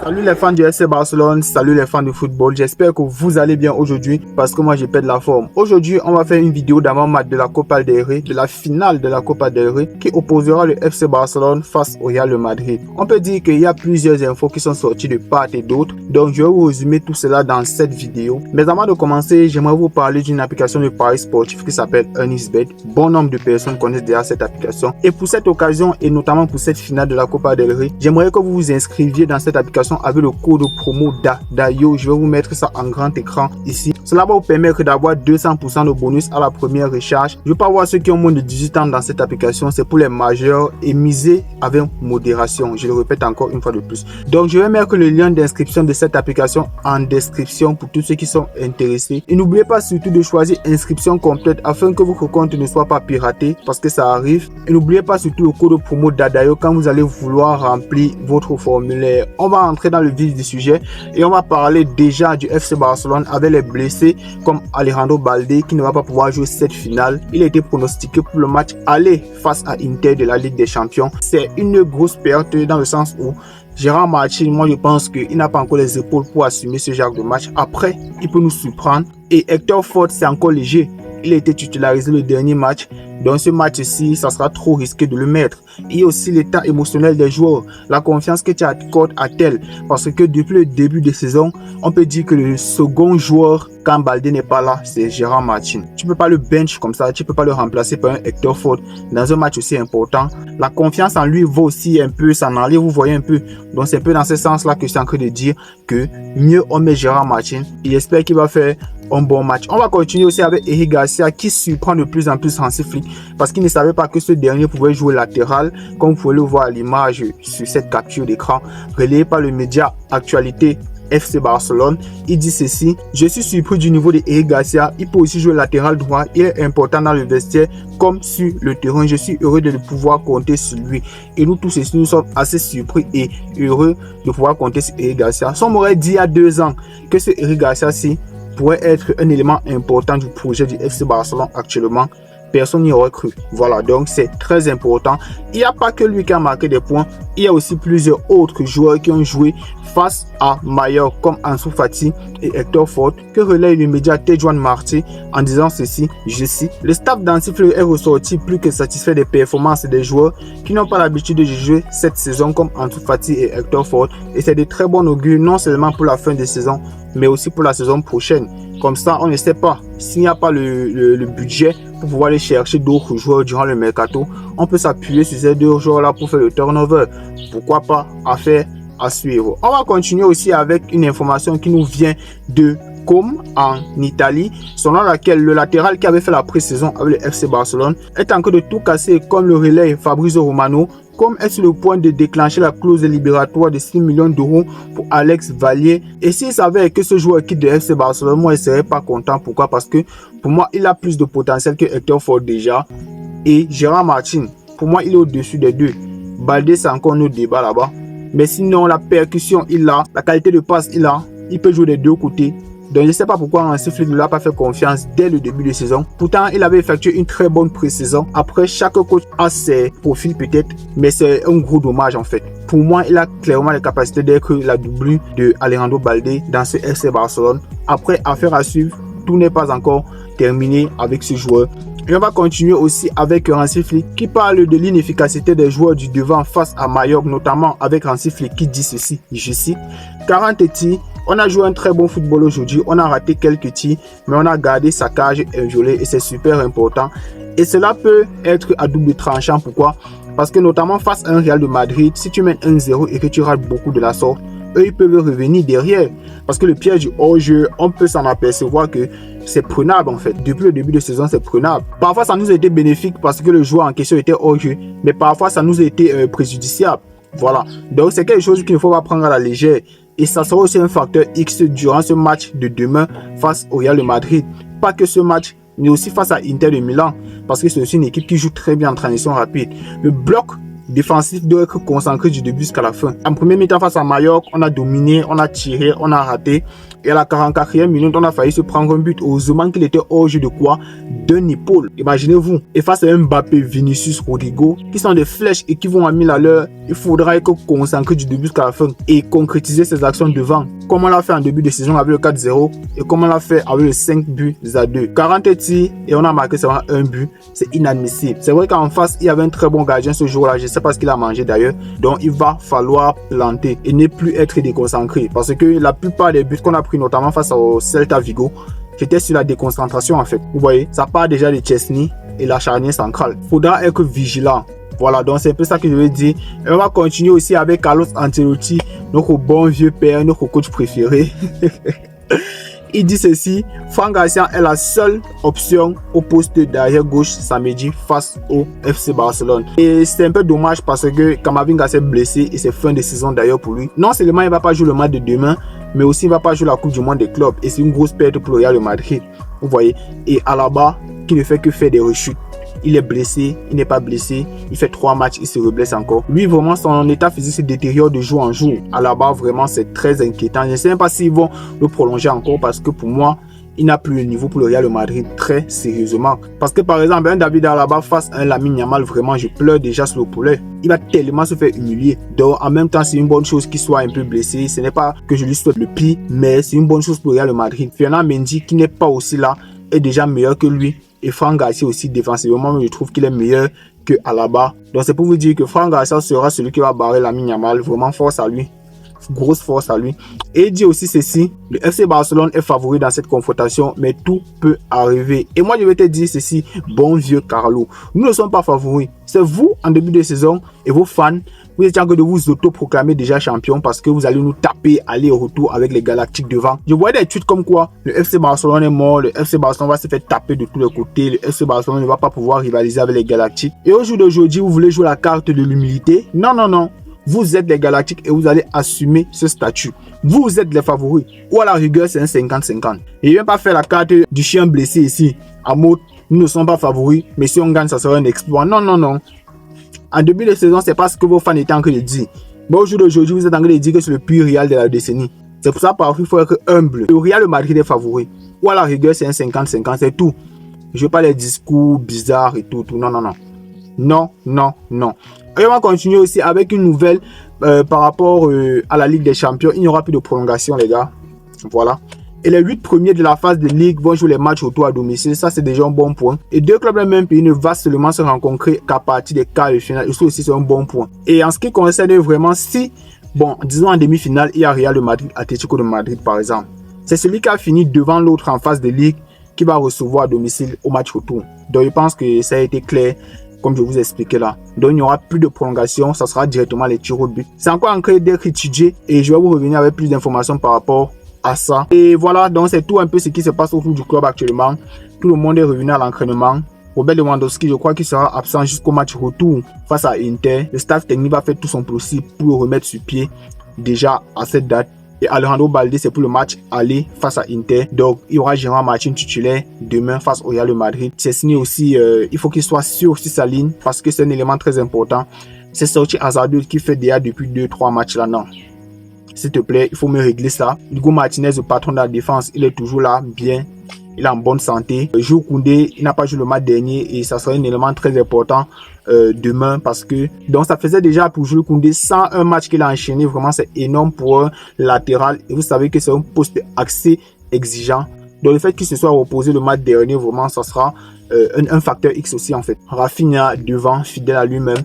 Salut les fans du FC Barcelone, salut les fans de football, j'espère que vous allez bien aujourd'hui parce que moi je pète la forme. Aujourd'hui on va faire une vidéo d'avant-match de la Copa del Rey, de la finale de la Copa del Rey qui opposera le FC Barcelone face au Real Madrid. On peut dire qu'il y a plusieurs infos qui sont sorties de part et d'autre, donc je vais vous résumer tout cela dans cette vidéo. Mais avant de commencer, j'aimerais vous parler d'une application de paris sportif qui s'appelle EarnestBet. Bon nombre de personnes connaissent déjà cette application et pour cette occasion et notamment pour cette finale de la Copa del Rey, j'aimerais que vous vous inscriviez dans cette application avec le code promo DAYO. Je vais vous mettre ça en grand écran ici. Cela va vous permettre d'avoir 200% de bonus à la première recharge. Je veux pas voir ceux qui ont moins de 18 ans dans cette application. C'est pour les majeurs et miser avec modération. Je le répète encore une fois de plus. Donc, je vais mettre le lien d'inscription de cette application en description pour tous ceux qui sont intéressés. Et n'oubliez pas surtout de choisir inscription complète afin que votre compte ne soit pas piraté parce que ça arrive. Et n'oubliez pas surtout le code promo DAYO quand vous allez vouloir remplir votre formulaire. On va entrer dans le vif du sujet et on va parler déjà du FC Barcelone avec les blessés comme Alejandro Balde qui ne va pas pouvoir jouer cette finale. Il a été pronostiqué pour le match aller face à Inter de la Ligue des Champions. C'est une grosse perte dans le sens où Gérard Martin, moi je pense qu'il n'a pas encore les épaules pour assumer ce genre de match. Après, il peut nous surprendre. Et Hector Ford, c'est encore léger. Il a été titularisé le dernier match. Dans ce match-ci, ça sera trop risqué de le mettre. Il y a aussi l'état émotionnel des joueurs, la confiance que tu accordes à tel. Parce que depuis le début de saison, on peut dire que le second joueur, quand Balde n'est pas là, c'est Gérard Martin. Tu peux pas le bench comme ça, tu peux pas le remplacer par un Hector Ford dans un match aussi important. La confiance en lui va aussi un peu s'en aller, vous voyez un peu. Donc c'est un peu dans ce sens-là que je suis en train de dire que mieux on met Gérard Martin. Et j'espère qu'il va faire un bon match. On va continuer aussi avec Eric Garcia qui surprend de plus en plus Hansi Flick parce qu'il ne savait pas que ce dernier pouvait jouer latéral, comme vous pouvez le voir à l'image sur cette capture d'écran relayée par le média Actualité FC Barcelone. Il dit ceci: je suis surpris du niveau de Eric Garcia, il peut aussi jouer latéral droit, il est important dans le vestiaire comme sur le terrain, je suis heureux de pouvoir compter sur lui. Et nous tous ici, nous sommes assez surpris et heureux de pouvoir compter sur Eric Garcia. Si on m'aurait dit il y a 2 ans que ce Eric Garcia-ci pourrait être un élément important du projet du FC Barcelone actuellement, personne n'y aurait cru. Voilà, donc c'est très important. Il n'y a pas que lui qui a marqué des points, il y a aussi plusieurs autres joueurs qui ont joué face à Mallorca comme Ansu Fati et Hector Ford, que relaye le média Tejuan Martí en disant ceci, je cite: le staff d'Hansi Flick est ressorti plus que satisfait des performances des joueurs qui n'ont pas l'habitude de jouer cette saison comme Ansu Fati et Hector Ford, et c'est de très bon augure non seulement pour la fin de saison mais aussi pour la saison prochaine. Comme ça, on ne sait pas s'il n'y a pas le budget pour pouvoir aller chercher d'autres joueurs durant le mercato. On peut s'appuyer sur ces 2 joueurs-là pour faire le turnover. Pourquoi pas? Affaire à suivre. On va continuer aussi avec une information qui nous vient de Comme en Italie, selon laquelle le latéral qui avait fait la pré-saison avec le FC Barcelone est en train de tout casser comme le relais Fabrizio Romano. Comme est sur le point de déclencher la clause libératoire de 6 millions d'euros pour Alex Valier. Et s'il savait que ce joueur quitte le FC Barcelone, moi, je ne serais pas content. Pourquoi? Parce que pour moi, il a plus de potentiel que Hector Ford déjà. Et Gérard Martin, pour moi, il est au-dessus des deux. Balde, c'est encore notre débat là-bas. Mais sinon, la percussion, il a. La qualité de passe, il a. Il peut jouer des deux côtés. Donc je ne sais pas pourquoi Hansi Flick ne l'a pas fait confiance dès le début de saison. Pourtant, il avait effectué une très bonne pré-saison. Après, chaque coach a ses profils peut-être, mais c'est un gros dommage en fait. Pour moi, il a clairement les capacités d'être la doublure de Alejandro Balde dans ce FC Barcelone. Après, affaire à suivre, tout n'est pas encore terminé avec ce joueur. Et on va continuer aussi avec Hansi Flick qui parle de l'inefficacité des joueurs du devant face à Mallorca, notamment avec Hansi Flick qui dit ceci, je cite: 40 tirs, on a joué un très bon football aujourd'hui, on a raté quelques tirs, mais on a gardé sa cage inviolée et c'est super important. Et cela peut être à double tranchant. Pourquoi? Parce que notamment face à un Real de Madrid, si tu mènes 1-0 et que tu rates beaucoup de la sorte, eux ils peuvent revenir derrière. Parce que le piège du hors-jeu, on peut s'en apercevoir que c'est prenable en fait. Depuis le début de saison, c'est prenable. Parfois, ça nous a été bénéfique parce que le joueur en question était hors-jeu, mais parfois, ça nous a été préjudiciable. Voilà. Donc, c'est quelque chose qu'il ne faut pas prendre à la légère. Et ça sera aussi un facteur X durant ce match de demain face au Real de Madrid. Pas que ce match, mais aussi face à Inter de Milan. Parce que c'est aussi une équipe qui joue très bien en transition rapide. Le bloc défensif doit être concentré du début jusqu'à la fin. En premier mi-temps face à Mallorca, on a dominé, on a tiré, on a raté. Et à la 44e minute, on a failli se prendre un but. Heureusement qu'il était hors jeu de quoi? D'un épaule. Imaginez-vous. Et face à Mbappé, Vinicius, Rodrigo, qui sont des flèches et qui vont à 1000 à l'heure, il faudra être concentré du début jusqu'à la fin et concrétiser ses actions devant. Comme on l'a fait en début de saison avec le 4-0 et comme on l'a fait avec le 5 buts à 2. 40 tirs et on a marqué seulement un but. C'est inadmissible. C'est vrai qu'en face, il y avait un très bon gardien ce jour-là. Je ne sais pas ce qu'il a mangé d'ailleurs. Donc, il va falloir planter et ne plus être déconcentré. Parce que la plupart des buts qu'on a pris, notamment face au Celta Vigo, c'était sur la déconcentration en fait. Vous voyez, ça part déjà de Chesney et la charnière centrale. Faudra être vigilant. Voilà, donc c'est un peu ça que je veux dire. Et on va continuer aussi avec Carlos Ancelotti, notre bon vieux père, notre coach préféré. Il dit ceci: Franck Garcia est la seule option au poste d'arrière gauche samedi face au FC Barcelone. Et c'est un peu dommage parce que Camavinga s'est blessé et c'est fin de saison d'ailleurs pour lui. Non seulement il ne va pas jouer le match de demain, mais aussi il ne va pas jouer la Coupe du Monde des clubs. Et c'est une grosse perte pour le Real Madrid. Vous voyez. Et Alaba qui ne fait que faire des rechutes. Il est blessé, il n'est pas blessé, il fait 3 matchs, il se reblesse encore. Lui, vraiment, son état physique se détériore de jour en jour. Alaba, vraiment, c'est très inquiétant. Je ne sais même pas s'ils vont le prolonger encore parce que pour moi, il n'a plus le niveau pour le Real Madrid très sérieusement. Parce que par exemple, un David Alaba face à un Lamine Yamal, vraiment, je pleure déjà sur le poulet. Il va tellement se faire humilier. Donc, en même temps, c'est une bonne chose qu'il soit un peu blessé. Ce n'est pas que je lui souhaite le pire, mais c'est une bonne chose pour le Real Madrid. Fernand Mendy, qui n'est pas aussi là, est déjà meilleur que lui. Et Franck Garcia aussi défensivement, je trouve qu'il est meilleur que Alaba. Donc c'est pour vous dire que Franck Garcia sera celui qui va barrer Lamine Yamal. Vraiment force à lui. Grosse force à lui. Et il dit aussi ceci: le FC Barcelone est favori dans cette confrontation, mais tout peut arriver. Et moi je vais te dire ceci, bon vieux Carlo, nous ne sommes pas favoris. C'est vous en début de saison et vos fans, vous étiez en train de vous auto-proclamer déjà champion parce que vous allez nous taper aller et retour avec les Galactiques devant. Je vois des tweets comme quoi le FC Barcelone est mort, le FC Barcelone va se faire taper de tous les côtés, le FC Barcelone ne va pas pouvoir rivaliser avec les Galactiques. Et au jour d'aujourd'hui, vous voulez jouer la carte de l'humilité? Non, non, non. Vous êtes les Galactiques et vous allez assumer ce statut. Vous êtes les favoris. Ou à la rigueur, c'est un 50-50. Et il ne vient pas faire la carte du chien blessé ici. En mode, nous ne sommes pas favoris, mais si on gagne, ça sera un exploit. Non, non, non. En début de saison, c'est pas ce que vos fans étaient en train de dire. Mais au jour d'aujourd'hui, vous êtes en train de dire que c'est le pire Real de la décennie. C'est pour ça, parfois, il faut être humble. Le Real Madrid est favori. Ou à la rigueur, c'est un 50-50, c'est tout. Je ne veux pas les discours bizarres et tout. Non, non, non. Non, non, non. Et on va continuer aussi avec une nouvelle par rapport à la Ligue des Champions. Il n'y aura plus de prolongation, les gars. Voilà. Et les 8 premiers de la phase de Ligue vont jouer les matchs retour à domicile. Ça, c'est déjà un bon point. Et 2 clubs dans le même pays ne vont seulement se rencontrer qu'à partir des quarts de finale. Et ça aussi, c'est un bon point. Et en ce qui concerne vraiment, si, bon, disons en demi-finale, il y a Real de Madrid, Atlético de Madrid, par exemple. C'est celui qui a fini devant l'autre en phase de Ligue qui va recevoir à domicile au match retour. Donc, je pense que ça a été clair, comme je vous ai expliqué là. Donc, il n'y aura plus de prolongation. Ça sera directement les tirs au but. C'est encore en train d'être étudié et je vais vous revenir avec plus d'informations par rapport à ça. Et voilà, donc c'est tout un peu ce qui se passe autour du club actuellement. Tout le monde est revenu à l'entraînement. Robert Lewandowski, je crois qu'il sera absent jusqu'au match retour face à Inter. Le staff technique va faire tout son possible pour le remettre sur pied déjà à cette date. Et Alejandro Balde, c'est pour le match aller face à Inter. Donc, il y aura Gérard Martin titulaire demain face au Real Madrid. Chesney aussi, il faut qu'il soit sûr sur sa ligne parce que c'est un élément très important. C'est sorti hasardeux qui fait déjà depuis 2-3 matchs là, non. S'il te plaît, il faut me régler ça. Hugo Martinez, le patron de la défense, il est toujours là, bien. Il est en bonne santé. Jules Koundé, il n'a pas joué le match dernier et ça sera un élément très important demain parce que donc ça faisait déjà pour Jules Koundé 101 matchs qu'il a enchaîné. Vraiment, c'est énorme pour un latéral. Et vous savez que c'est un poste assez exigeant. Donc le fait qu'il se soit reposé le match dernier, vraiment, ça sera un facteur X aussi en fait. Rafinha devant, fidèle à lui-même.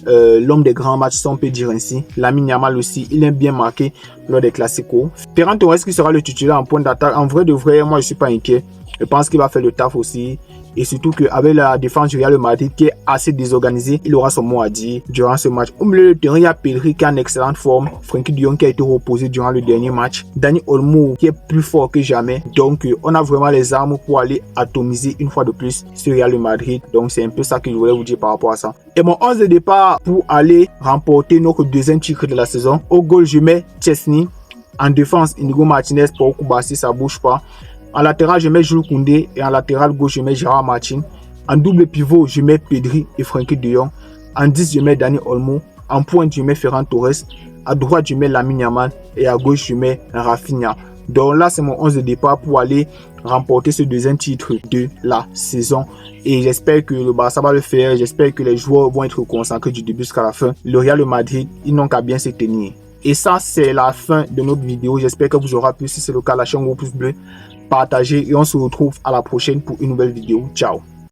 L'homme des grands matchs, si on peut dire ainsi. Lamine Yamal aussi, il est bien marqué lors des classicos. Ferran Torres qui sera le titulaire en point d'attaque. En vrai de vrai, moi je suis pas inquiet. Je pense qu'il va faire le taf aussi. Et surtout qu'avec la défense du Real Madrid qui est assez désorganisée, il aura son mot à dire durant ce match. Au milieu de terrain, il y a Pedri qui est en excellente forme. Frenkie de Jong qui a été reposé durant le dernier match. Dani Olmo qui est plus fort que jamais. Donc, on a vraiment les armes pour aller atomiser une fois de plus ce Real Madrid. Donc, c'est un peu ça que je voulais vous dire par rapport à ça. Et mon 11 de départ pour aller remporter notre deuxième titre de la saison. Au goal, je mets Chesney. En défense, Inigo Martinez pour Koubassi, ça bouge pas. En latéral, je mets Jules Koundé et en latéral gauche, je mets Gérard Martin. En double pivot, je mets Pedri et Frenkie de Jong. En 10, je mets Dani Olmo. En pointe, je mets Ferran Torres. À droite, je mets Lamine Yamal et à gauche, je mets Rafinha. Donc là, c'est mon 11 de départ pour aller remporter ce deuxième titre de la saison. Et j'espère que le Barça va le faire. J'espère que les joueurs vont être concentrés du début jusqu'à la fin. Le Real de Madrid, ils n'ont qu'à bien se tenir. Et ça, c'est la fin de notre vidéo. J'espère que vous aura plu. Si c'est le cas, lâchez un gros pouce bleu, partagez et on se retrouve à la prochaine pour une nouvelle vidéo. Ciao.